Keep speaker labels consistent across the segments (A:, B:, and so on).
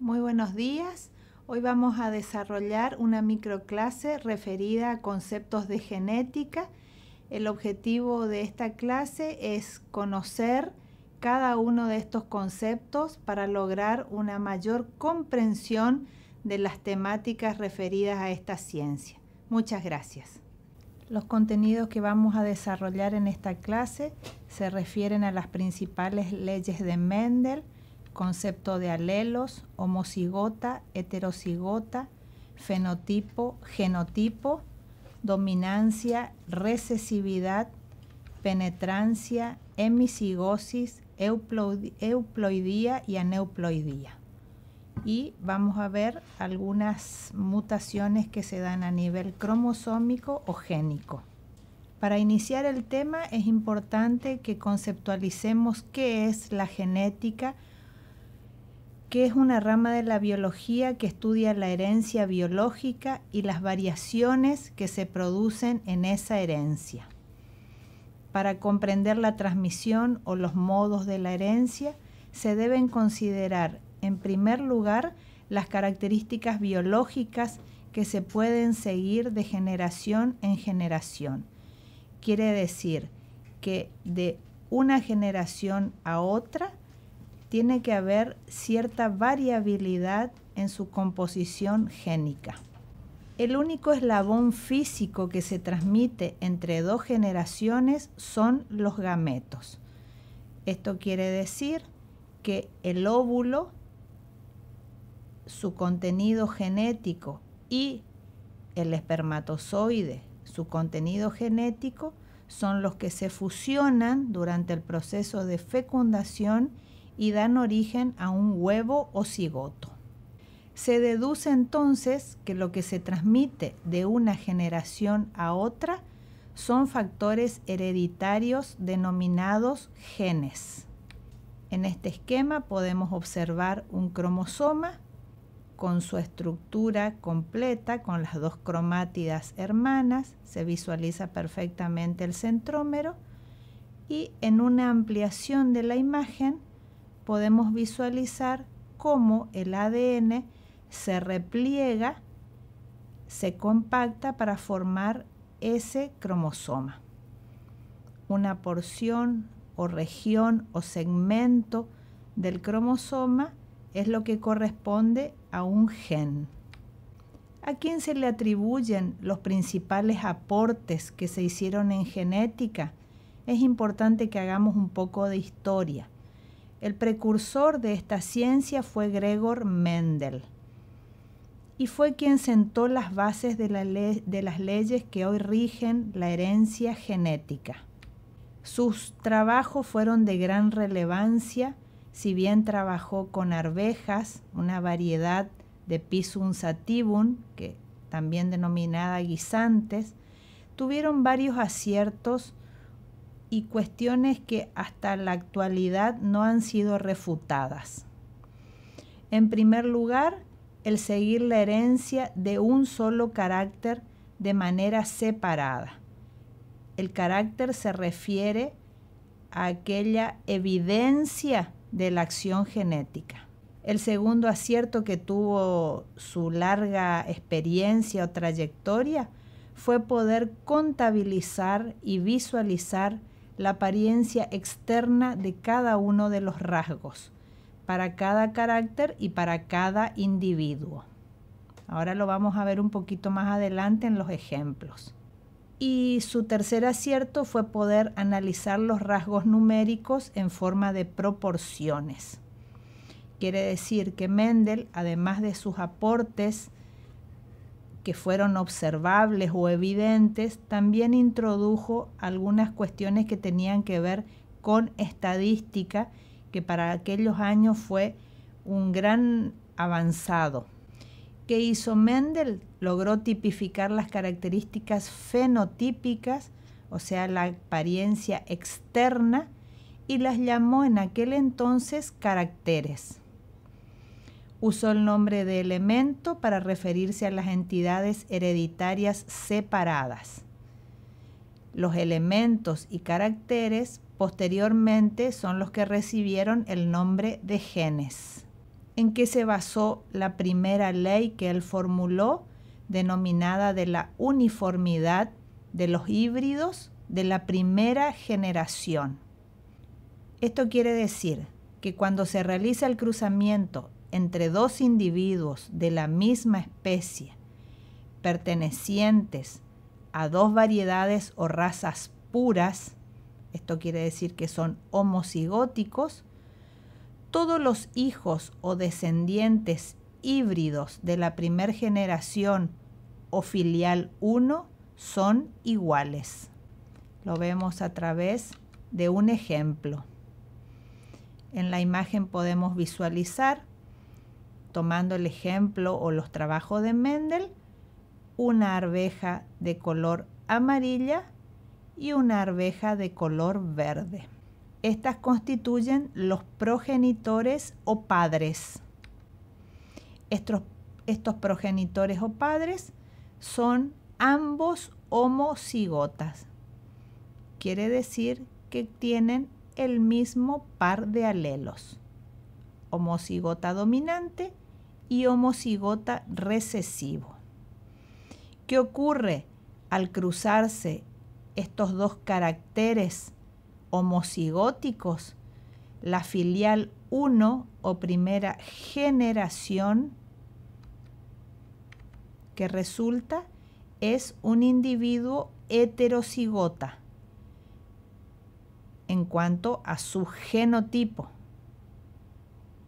A: Muy buenos días. Hoy vamos a desarrollar una microclase referida a conceptos de genética. El objetivo de esta clase es conocer cada uno de estos conceptos para lograr una mayor comprensión de las temáticas referidas a esta ciencia. Muchas gracias. Los contenidos que vamos a desarrollar en esta clase se refieren a las principales leyes de Mendel, concepto de alelos, homocigota, heterocigota, fenotipo, genotipo, dominancia, recesividad, penetrancia, hemicigosis, euploidía y aneuploidía. Y vamos a ver algunas mutaciones que se dan a nivel cromosómico o génico. Para iniciar el tema es importante que conceptualicemos qué es la genética, que es una rama de la biología que estudia la herencia biológica y las variaciones que se producen en esa herencia. Para comprender la transmisión o los modos de la herencia, se deben considerar, en primer lugar, las características biológicas que se pueden seguir de generación en generación. Quiere decir que de una generación a otra, tiene que haber cierta variabilidad en su composición génica. El único eslabón físico que se transmite entre dos generaciones son los gametos. Esto quiere decir que el óvulo, su contenido genético, y el espermatozoide, su contenido genético, son los que se fusionan durante el proceso de fecundación y dan origen a un huevo o cigoto. Se deduce entonces que lo que se transmite de una generación a otra son factores hereditarios denominados genes. En este esquema podemos observar un cromosoma con su estructura completa, con las dos cromátidas hermanas, se visualiza perfectamente el centrómero, y en una ampliación de la imagen podemos visualizar cómo el ADN se repliega, se compacta para formar ese cromosoma. Una porción o región o segmento del cromosoma es lo que corresponde a un gen. ¿A quién se le atribuyen los principales aportes que se hicieron en genética? Es importante que hagamos un poco de historia. El precursor de esta ciencia fue Gregor Mendel y fue quien sentó las bases de las leyes que hoy rigen la herencia genética. Sus trabajos fueron de gran relevancia, si bien trabajó con arvejas, una variedad de Pisum sativum, que también denominada guisantes, tuvieron varios aciertos y cuestiones que hasta la actualidad no han sido refutadas. En primer lugar, el seguir la herencia de un solo carácter de manera separada. El carácter se refiere a aquella evidencia de la acción genética. El segundo acierto que tuvo su larga experiencia o trayectoria fue poder contabilizar y visualizar la apariencia externa de cada uno de los rasgos, para cada carácter y para cada individuo. Ahora lo vamos a ver un poquito más adelante en los ejemplos. Y su tercer acierto fue poder analizar los rasgos numéricos en forma de proporciones. Quiere decir que Mendel, además de sus aportes que fueron observables o evidentes, también introdujo algunas cuestiones que tenían que ver con estadística, que para aquellos años fue un gran avanzado. ¿Qué hizo Mendel? Logró tipificar las características fenotípicas, o sea, la apariencia externa, y las llamó en aquel entonces caracteres. Usó el nombre de elemento para referirse a las entidades hereditarias separadas. Los elementos y caracteres posteriormente son los que recibieron el nombre de genes. en qué se basó la primera ley que él formuló, denominada de la uniformidad de los híbridos de la primera generación. Esto quiere decir que cuando se realiza el cruzamiento entre dos individuos de la misma especie, pertenecientes a dos variedades o razas puras, esto quiere decir que son homocigóticos, todos los hijos o descendientes híbridos de la primera generación o filial 1 son iguales. Lo vemos a través de un ejemplo. En la imagen podemos visualizar, tomando el ejemplo o los trabajos de Mendel, una arveja de color amarilla y una arveja de color verde. Estas constituyen los progenitores o padres. Estos progenitores o padres son ambos homocigotas. Quiere decir que tienen el mismo par de alelos, homocigota dominante y homocigota recesivo. ¿Qué ocurre al cruzarse estos dos caracteres homocigóticos? La filial 1 o primera generación que resulta es un individuo heterocigota en cuanto a su genotipo.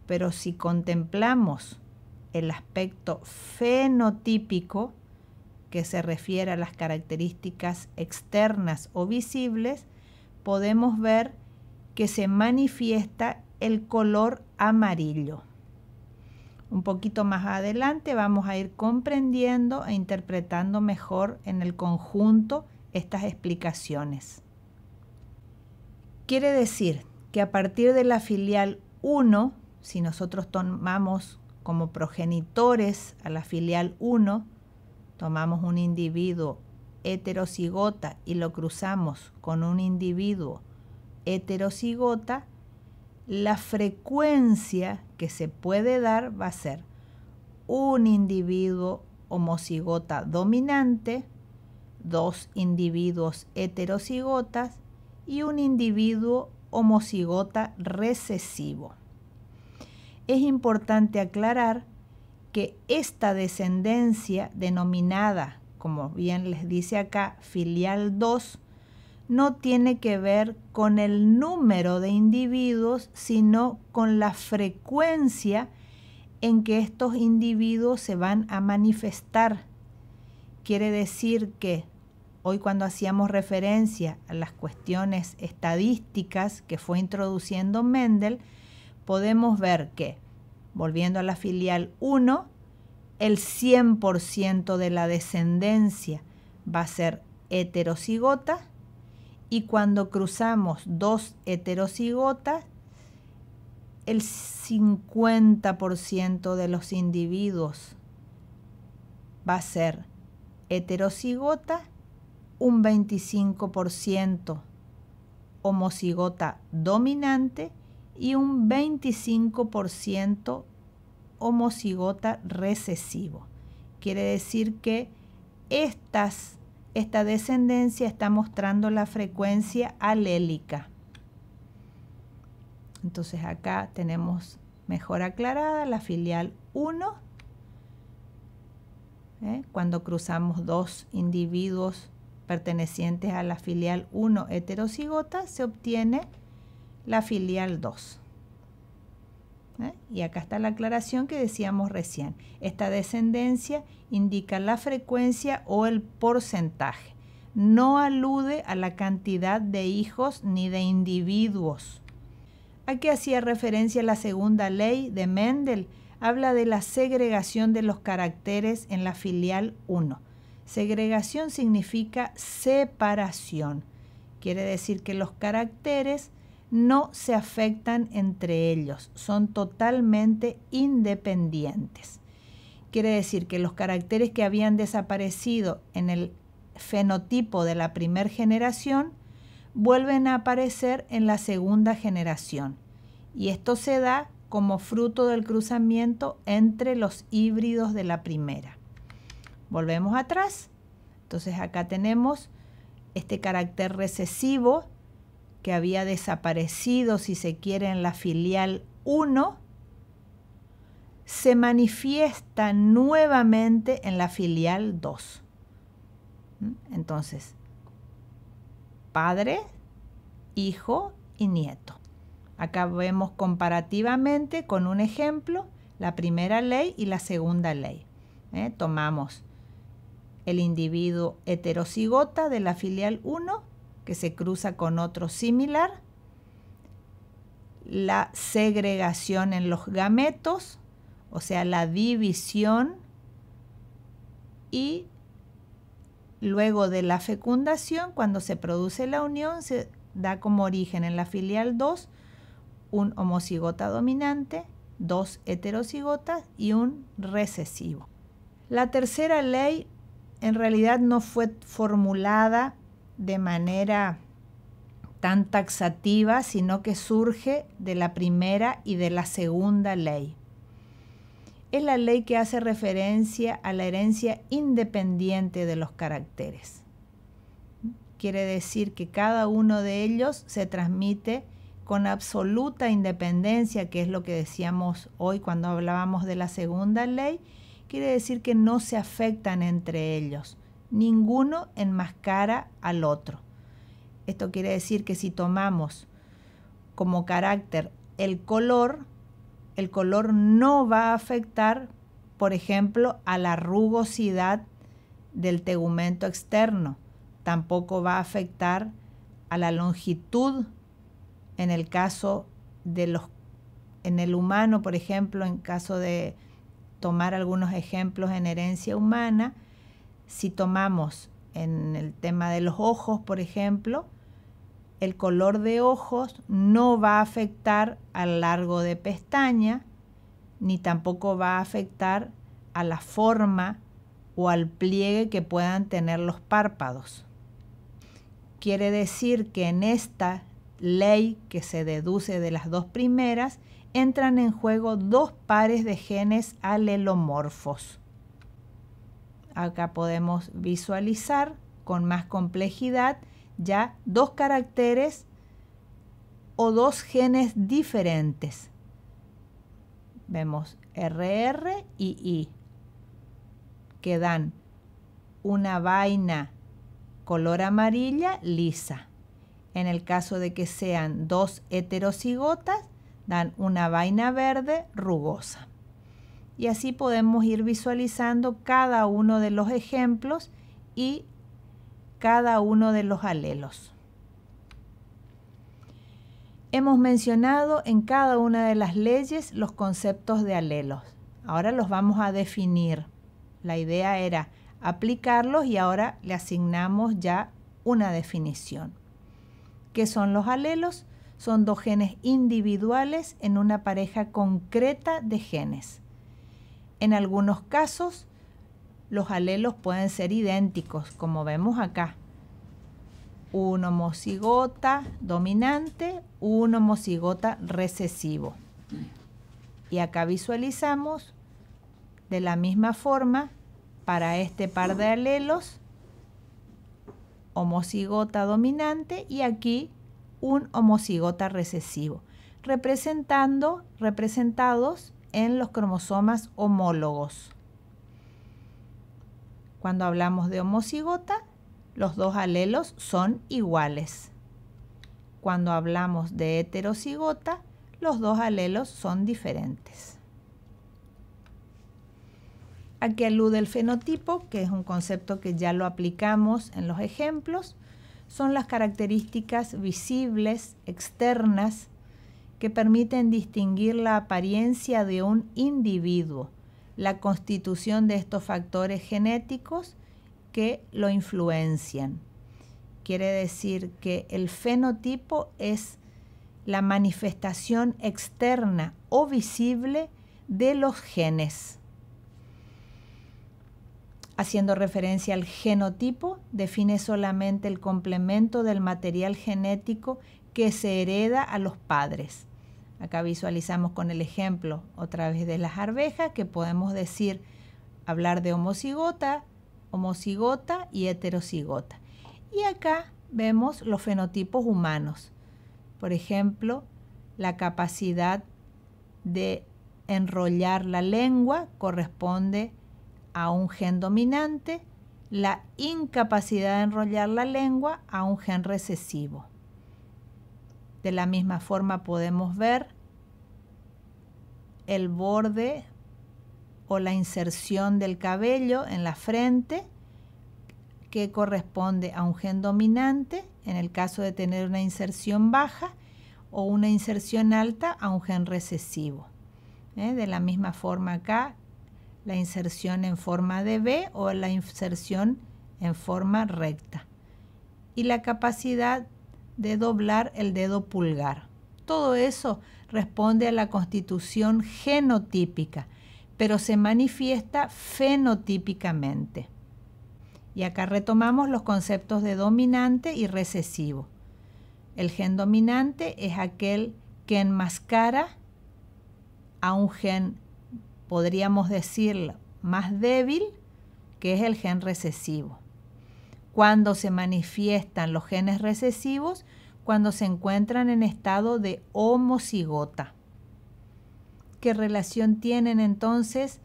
A: Pero si contemplamos el aspecto fenotípico, que se refiere a las características externas o visibles, podemos ver que se manifiesta el color amarillo. Un poquito más adelante vamos a ir comprendiendo e interpretando mejor en el conjunto estas explicaciones. Quiere decir que a partir de la filial 1, si nosotros tomamos como progenitores a la filial 1, tomamos un individuo heterocigota y lo cruzamos con un individuo heterocigota, la frecuencia que se puede dar va a ser un individuo homocigota dominante, dos individuos heterocigotas y un individuo homocigota recesivo. Es importante aclarar que esta descendencia denominada, como bien les dice acá, filial 2, no tiene que ver con el número de individuos, sino con la frecuencia en que estos individuos se van a manifestar. Quiere decir que hoy, cuando hacíamos referencia a las cuestiones estadísticas que fue introduciendo Mendel, podemos ver que, volviendo a la filial 1, el 100% de la descendencia va a ser heterocigota, y cuando cruzamos dos heterocigotas, el 50% de los individuos va a ser heterocigota, un 25% homocigota dominante y un 25% homocigota recesivo. Quiere decir que esta descendencia está mostrando la frecuencia alélica. Entonces acá tenemos mejor aclarada la filial 1. Cuando cruzamos dos individuos pertenecientes a la filial 1 heterocigota, se obtiene la filial 2. Y acá está la aclaración que decíamos recién. Esta descendencia indica la frecuencia o el porcentaje. No alude a la cantidad de hijos ni de individuos. Aquí hacía referencia la segunda ley de Mendel. Habla de la segregación de los caracteres en la filial 1. Segregación significa separación. Quiere decir que los caracteres no se afectan entre ellos, son totalmente independientes. Quiere decir que los caracteres que habían desaparecido en el fenotipo de la primera generación vuelven a aparecer en la segunda generación. Y esto se da como fruto del cruzamiento entre los híbridos de la primera. Volvemos atrás. Entonces acá tenemos este carácter recesivo que había desaparecido, si se quiere, en la filial 1, se manifiesta nuevamente en la filial 2. Entonces, padre, hijo y nieto. Acá vemos comparativamente con un ejemplo la primera ley y la segunda ley. Tomamos el individuo heterocigota de la filial 1, que se cruza con otro similar, la segregación en los gametos, o sea, la división, y luego de la fecundación, cuando se produce la unión, se da como origen en la filial 2 un homocigota dominante, 2 heterocigotas y un recesivo. La tercera ley en realidad no fue formulada de manera tan taxativa, sino que surge de la primera y de la segunda ley. Es la ley que hace referencia a la herencia independiente de los caracteres. Quiere decir que cada uno de ellos se transmite con absoluta independencia, que es lo que decíamos hoy cuando hablábamos de la segunda ley. Quiere decir que no se afectan entre ellos. Ninguno enmascara al otro. Esto quiere decir que si tomamos como carácter el color no va a afectar, por ejemplo, a la rugosidad del tegumento externo. Tampoco va a afectar a la longitud en el caso de en el humano, por ejemplo, en caso de tomar algunos ejemplos en herencia humana. Si tomamos en el tema de los ojos, por ejemplo, el color de ojos no va a afectar al largo de pestaña, ni tampoco va a afectar a la forma o al pliegue que puedan tener los párpados. Quiere decir que en esta ley que se deduce de las dos primeras, entran en juego dos pares de genes alelomorfos. Acá podemos visualizar con más complejidad ya dos caracteres o dos genes diferentes. Vemos RR y I, que dan una vaina color amarilla lisa. En el caso de que sean dos heterocigotas, dan una vaina verde rugosa. Y así podemos ir visualizando cada uno de los ejemplos y cada uno de los alelos. Hemos mencionado en cada una de las leyes los conceptos de alelos. Ahora los vamos a definir. La idea era aplicarlos y ahora le asignamos ya una definición. ¿Qué son los alelos? Son dos genes individuales en una pareja concreta de genes. En algunos casos, los alelos pueden ser idénticos, como vemos acá. Un homocigota dominante, un homocigota recesivo. Y acá visualizamos de la misma forma para este par de alelos, homocigota dominante y aquí un homocigota recesivo, representados en los cromosomas homólogos. Cuando hablamos de homocigota, los dos alelos son iguales. Cuando hablamos de heterocigota, los dos alelos son diferentes. Aquí alude el fenotipo, que es un concepto que ya lo aplicamos en los ejemplos. Son las características visibles, externas, que permiten distinguir la apariencia de un individuo, la constitución de estos factores genéticos que lo influencian. Quiere decir que el fenotipo es la manifestación externa o visible de los genes. Haciendo referencia al genotipo, define solamente el complemento del material genético que se hereda a los padres. Acá visualizamos con el ejemplo otra vez de las arvejas que podemos decir, hablar de homocigota y heterocigota. Y acá vemos los fenotipos humanos. Por ejemplo, la capacidad de enrollar la lengua corresponde a un gen dominante, la incapacidad de enrollar la lengua a un gen recesivo. De la misma forma podemos ver el borde o la inserción del cabello en la frente, que corresponde a un gen dominante, en el caso de tener una inserción baja, o una inserción alta a un gen recesivo. De la misma forma acá, la inserción en forma de V o la inserción en forma recta. Y la capacidad de doblar el dedo pulgar. Todo eso responde a la constitución genotípica, pero se manifiesta fenotípicamente. Y acá retomamos los conceptos de dominante y recesivo. El gen dominante es aquel que enmascara a un gen, podríamos decir, más débil, que es el gen recesivo. Cuando se manifiestan los genes recesivos, cuando se encuentran en estado de homocigota. ¿Qué relación tienen entonces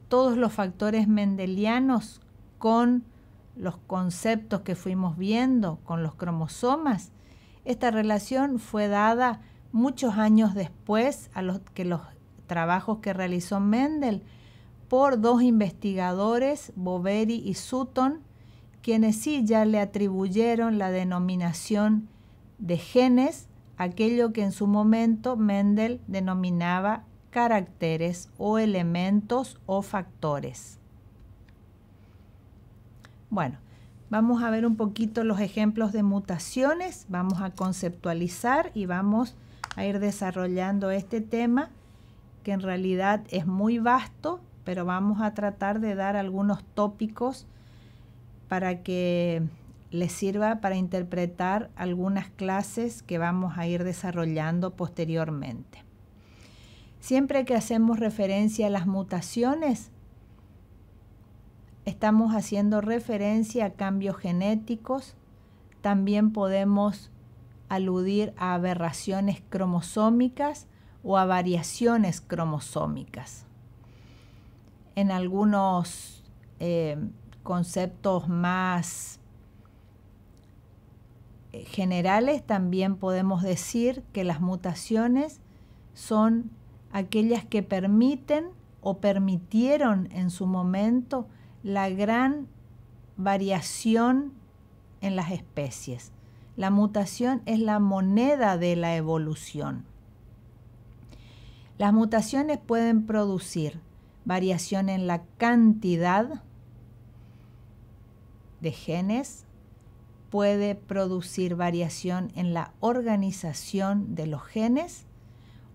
A: todos los factores mendelianos con los conceptos que fuimos viendo, con los cromosomas? Esta relación fue dada muchos años después a los trabajos que realizó Mendel por dos investigadores, Boveri y Sutton, quienes sí ya le atribuyeron la denominación de genes, aquello que en su momento Mendel denominaba caracteres o elementos o factores. Bueno, vamos a ver un poquito los ejemplos de mutaciones, vamos a conceptualizar y vamos a ir desarrollando este tema, que en realidad es muy vasto, pero vamos a tratar de dar algunos tópicos para que les sirva para interpretar algunas clases que vamos a ir desarrollando posteriormente. Siempre que hacemos referencia a las mutaciones, estamos haciendo referencia a cambios genéticos. También podemos aludir a aberraciones cromosómicas o a variaciones cromosómicas. En algunos conceptos más generales también podemos decir que las mutaciones son aquellas que permiten o permitieron en su momento la gran variación en las especies. La mutación es la moneda de la evolución. Las mutaciones pueden producir variación en la cantidad de genes, puede producir variación en la organización de los genes,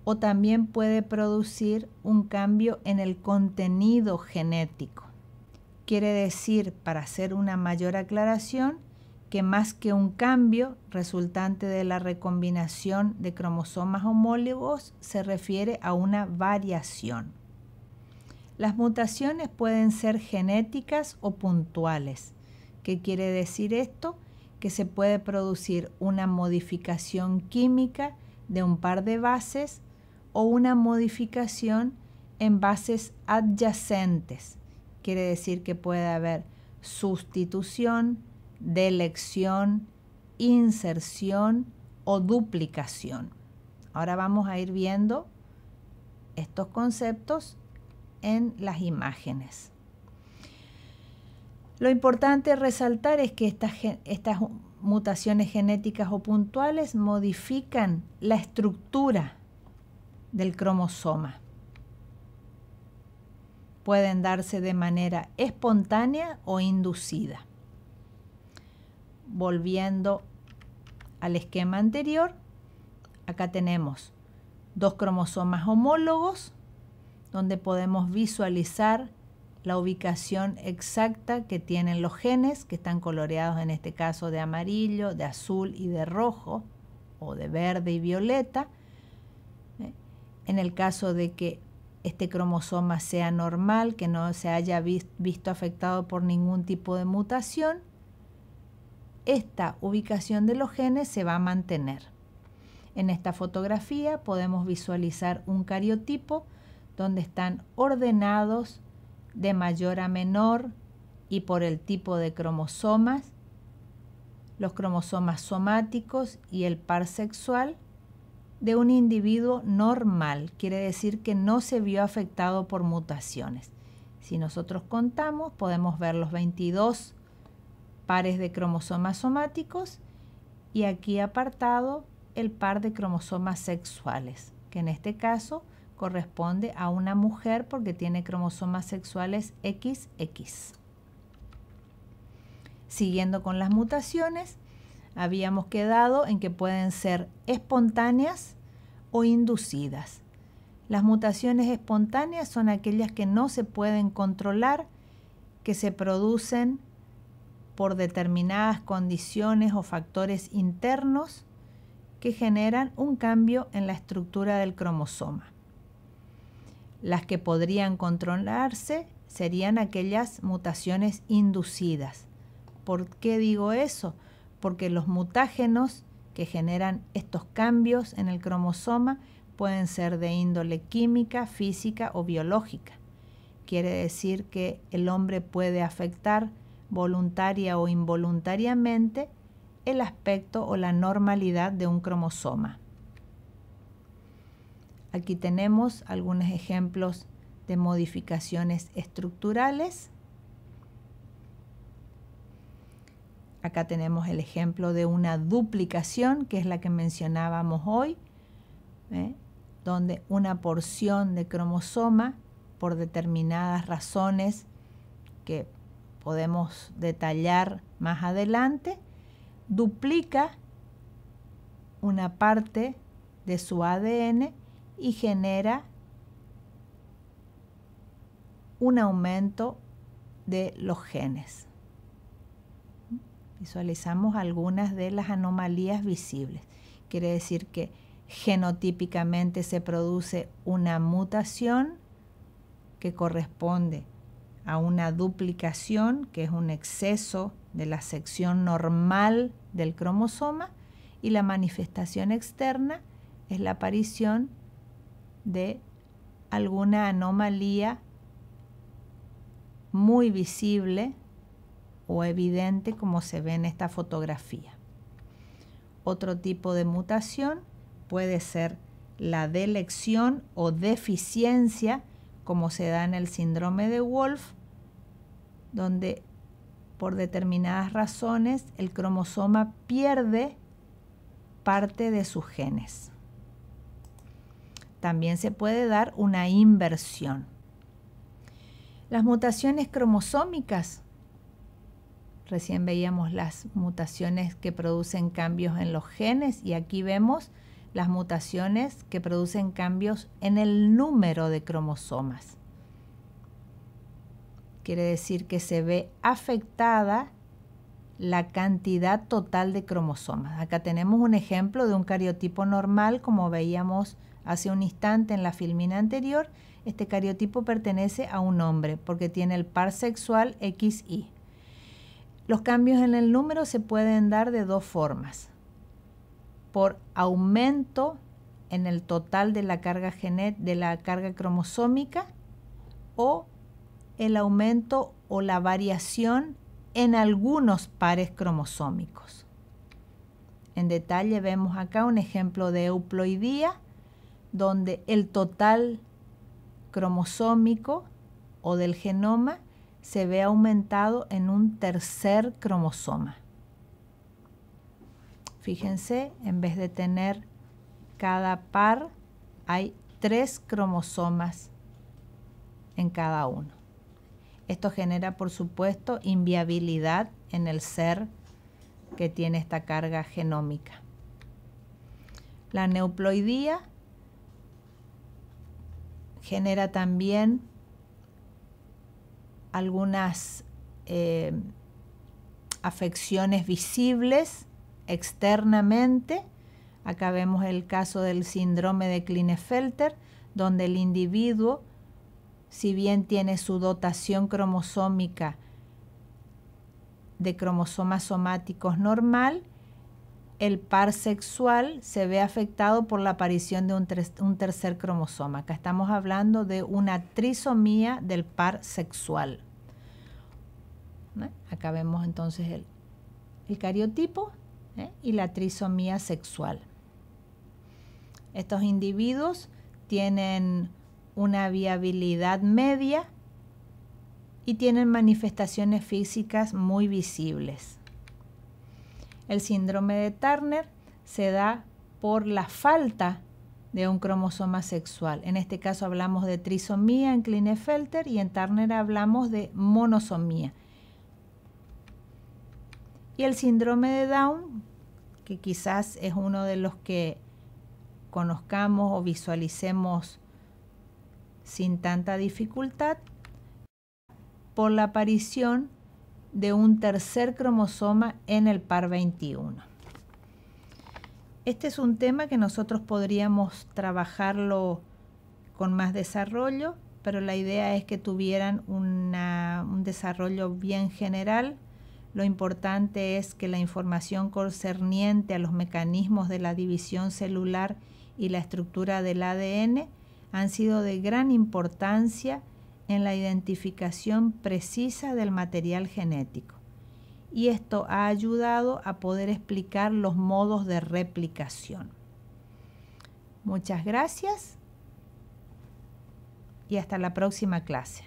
A: o también puede producir un cambio en el contenido genético. Quiere decir, para hacer una mayor aclaración, que más que un cambio resultante de la recombinación de cromosomas homólogos, se refiere a una variación. Las mutaciones pueden ser genéticas o puntuales. ¿Qué quiere decir esto? Que se puede producir una modificación química de un par de bases o una modificación en bases adyacentes. Quiere decir que puede haber sustitución, delección, inserción o duplicación. Ahora vamos a ir viendo estos conceptos en las imágenes. Lo importante resaltar es que estas mutaciones genéticas o puntuales modifican la estructura del cromosoma. Pueden darse de manera espontánea o inducida. Volviendo al esquema anterior, acá tenemos dos cromosomas homólogos, donde podemos visualizar la ubicación exacta que tienen los genes, que están coloreados en este caso de amarillo, de azul y de rojo, o de verde y violeta. En el caso de que este cromosoma sea normal, que no se haya visto afectado por ningún tipo de mutación, esta ubicación de los genes se va a mantener. En esta fotografía podemos visualizar un cariotipo donde están ordenados de mayor a menor y por el tipo de cromosomas, los cromosomas somáticos y el par sexual de un individuo normal. Quiere decir que no se vio afectado por mutaciones. Si nosotros contamos, podemos ver los 22 pares de cromosomas somáticos y aquí apartado el par de cromosomas sexuales, que en este caso corresponde a una mujer porque tiene cromosomas sexuales XX. Siguiendo con las mutaciones, habíamos quedado en que pueden ser espontáneas o inducidas. Las mutaciones espontáneas son aquellas que no se pueden controlar, que se producen por determinadas condiciones o factores internos que generan un cambio en la estructura del cromosoma. Las que podrían controlarse serían aquellas mutaciones inducidas. ¿Por qué digo eso? Porque los mutágenos que generan estos cambios en el cromosoma pueden ser de índole química, física o biológica. Quiere decir que el hombre puede afectar voluntaria o involuntariamente el aspecto o la normalidad de un cromosoma. Aquí tenemos algunos ejemplos de modificaciones estructurales. Acá tenemos el ejemplo de una duplicación, que es la que mencionábamos hoy, donde una porción de cromosoma, por determinadas razones que podemos detallar más adelante, duplica una parte de su ADN y genera un aumento de los genes. Visualizamos algunas de las anomalías visibles. Quiere decir que genotípicamente se produce una mutación que corresponde a una duplicación, que es un exceso de la sección normal del cromosoma, y la manifestación externa es la aparición de alguna anomalía muy visible o evidente, como se ve en esta fotografía. Otro tipo de mutación puede ser la delección o deficiencia, como se da en el síndrome de Wolf, donde por determinadas razones el cromosoma pierde parte de sus genes. También se puede dar una inversión. Las mutaciones cromosómicas, recién veíamos las mutaciones que producen cambios en los genes y aquí vemos las mutaciones que producen cambios en el número de cromosomas. Quiere decir que se ve afectada la cantidad total de cromosomas. Acá tenemos un ejemplo de un cariotipo normal, como veíamos hace un instante en la filmina anterior. Este cariotipo pertenece a un hombre porque tiene el par sexual XY. Los cambios en el número se pueden dar de dos formas: por aumento en el total de la carga cromosómica, o el aumento o la variación en algunos pares cromosómicos. En detalle vemos acá un ejemplo de euploidía, donde el total cromosómico o del genoma se ve aumentado en un tercer cromosoma. Fíjense, en vez de tener cada par, hay 3 cromosomas en cada uno. Esto genera, por supuesto, inviabilidad en el ser que tiene esta carga genómica. La neuploidía genera también algunas afecciones visibles externamente. Acá vemos el caso del síndrome de Klinefelter, donde el individuo, si bien tiene su dotación cromosómica de cromosomas somáticos normal, el par sexual se ve afectado por la aparición de un tercer cromosoma. Acá estamos hablando de una trisomía del par sexual. Acá vemos entonces el cariotipo y la trisomía sexual. Estos individuos tienen una viabilidad media y tienen manifestaciones físicas muy visibles. El síndrome de Turner se da por la falta de un cromosoma sexual. En este caso hablamos de trisomía en Klinefelter y en Turner hablamos de monosomía. Y el síndrome de Down, que quizás es uno de los que conozcamos o visualicemos sin tanta dificultad, por la aparición de un tercer cromosoma en el par 21. Este es un tema que nosotros podríamos trabajarlo con más desarrollo, pero la idea es que tuvieran un desarrollo bien general. Lo importante es que la información concerniente a los mecanismos de la división celular y la estructura del ADN han sido de gran importancia en la identificación precisa del material genético. Y esto ha ayudado a poder explicar los modos de replicación. Muchas gracias y hasta la próxima clase.